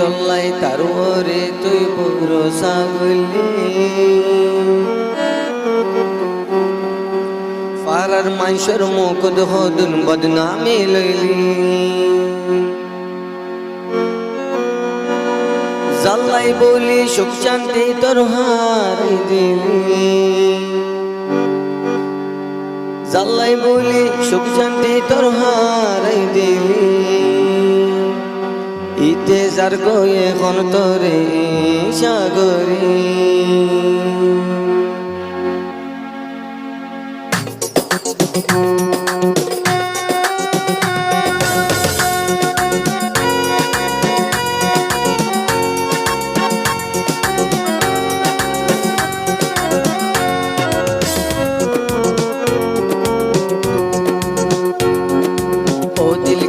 কেল্লাই তার ওরে তুই ভরসা করলি পাড়ার মানুষের মুখ হদুন বদনামি লইলি জাল্লাই বলি সুখ শান্তি তোর হারাই দিলি জাল্লাই বলি সুখ শান্তি তোর হারাই দিলি ইতে যার গয়ে এখন তোরে সাগরী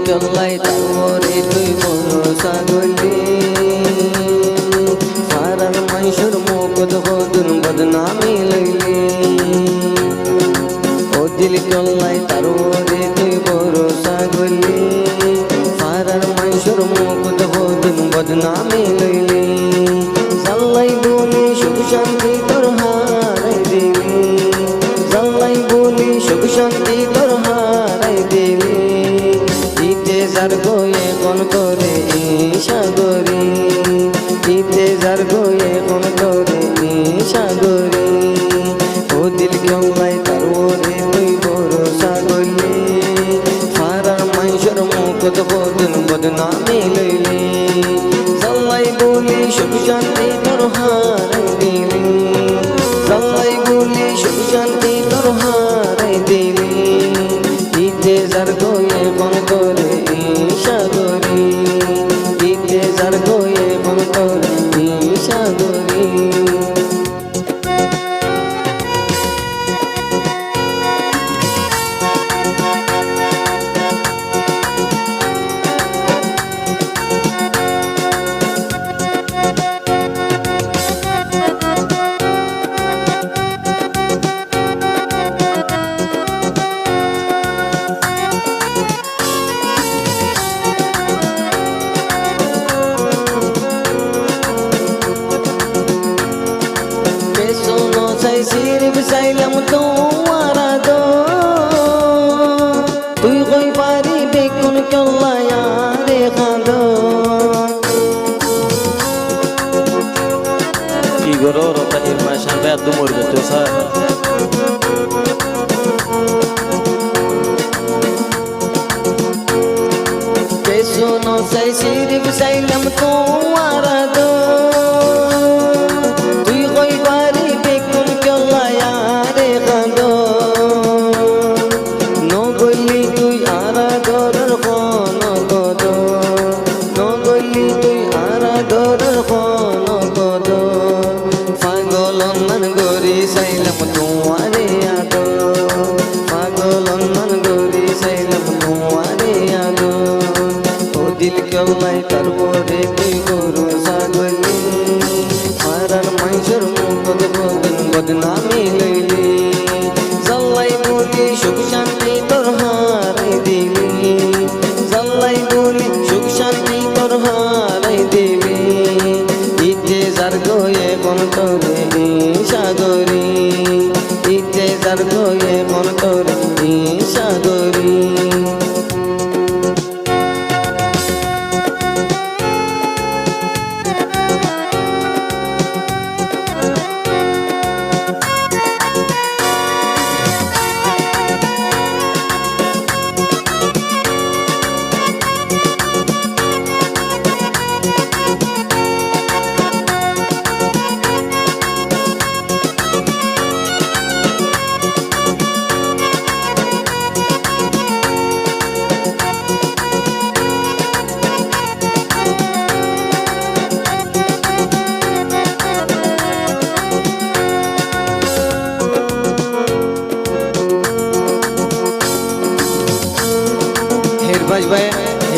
কেল্লাই তারে তুই ভরসা করলি পাড়ার মানুষের মুখ হদুন বদনামি লইলি ও দিল কেল্লাই তারে তুই ভরসা করলি পাড়ার মানুষের মুখ হদুন বদনামি লইলি জাল্লাই বলি সুখ শান্তি তোর হারাই দিলি জাল্লাই বলি সুখ শান্তি তোর হারাই দিলি যার গয়ে কোন করে সাগরী ইতে যার গয়ে কোন করে সাগরী ও দিল কেল্লাই তার ওরে তুই ভরসা করলি পাড়ার মানুষের মুখ বদন বদনামি লইলি জাল্লাই বলি সুখ শান্তি তোর হারাই দিলি জাল্লাই বলি সুখ শান্তি তোর হারাই দিলি ইতে যার গয়ে কোন করে সাগরী ইতে যার গয়ে কোন করে সাগরী সিরিফ চাইলাম তোমার দো তুই কই পারিবে কোন কেল্লাই আরে কাঁদ কি গরো রতানির মা সামনে আদু মর যেত স্যার শোনো সাই সিরিফ চাইলাম তোমার দো তুই কই পারিবে কোন কেল্লাই আরে কাঁদ নগলি তুই আরা ধরার কোন কদ নগলি তুই আরা ধরার কোন কদ পাগল মন গরি চাইলাম তোমারে আদ পাগল মন গরি চাইলাম তোমারে আদ ও দিল কেল্লাই তার ওরে তুই ভরসা করলি পাড়ার মানুষের মুখ বদন বদনামি লইলি জাল্লাই বলি সুখ শান্তি তোর হারাই দিলি জাল্লাই বলি সুখ শান্তি তোর হারাই দিলি ইতে যার গয়ে কোন তোরে সাগরী ইতে যার গয়ে কোন তোরে সাগরী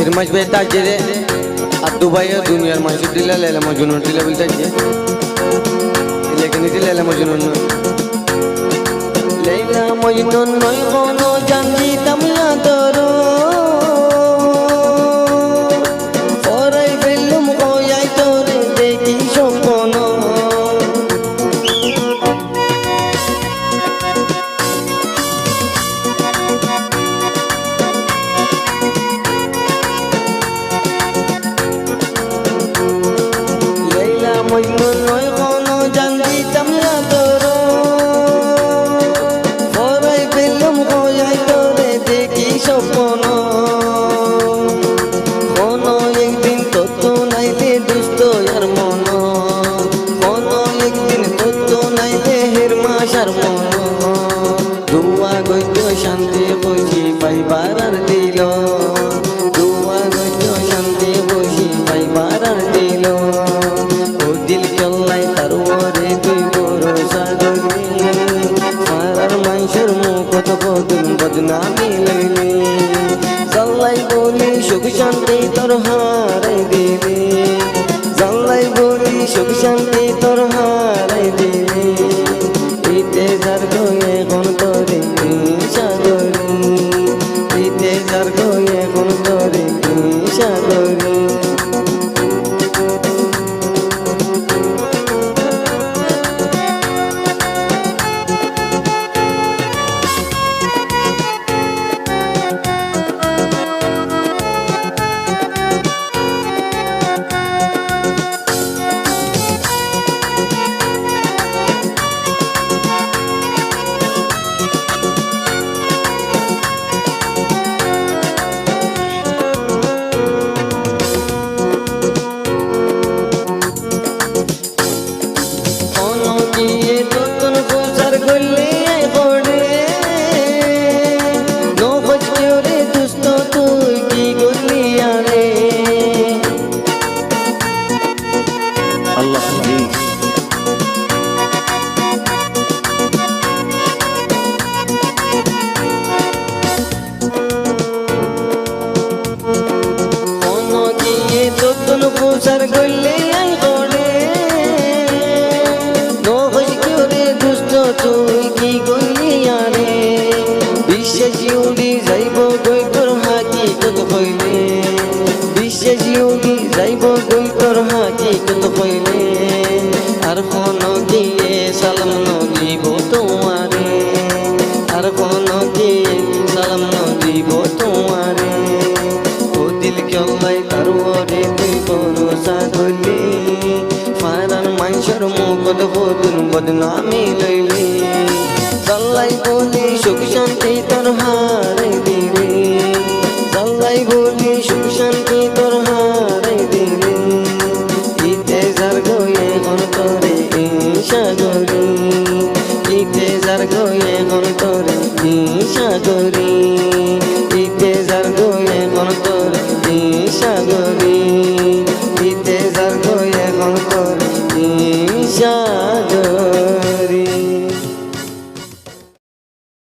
हिरमश भाई ताजे अद्दू भाई दुनिया मशहूर दिला लैला मजनून दिला बोलता है लेकिन दिला लैला मजनून लैला मजनून नई कोनो जानती तमला तोरो औराई फिल्म को याई কত বদন বদনামি লইলি জাল্লাই বলি সুখ শান্তি তোর হারাই দিলি জাল্লাই বলি সুখ শান্তি তোর হারাই দিলি ইতে যার গয়ে কোন তোরে সাগরি ইতে যার গয়ে কোন তোরে সাগরি আল্লাহ হাফিজ। প্রচার করলে আই করে নহস করে দুষ্ট তুই কি করলি আরে বিশ্বাস উড়ি যাইব গই তোর হাকি কত কইলে বিশ্বাস উড়ি যাইব গই তোর হাকি কত কইলে আর কোন গিয়ে সালাম নজিব তোমারে আর কোন গিয়ে সালাম নজিব তোমারে ও দিল কেলাই তার ওরে তুই ভরসা করলি ফারান মানুষের মুখত বদন বদনামি লইলি জাল্লাই বলি সুখ শান্তি তোর হারাই দিলি জাল্লাই বলি সুখ শান্তি তোর হারাই দিলি ইতে যার গয়ে কোন তোরে সাগরি ইতে যার গয়ে কোন তোরে সাগরি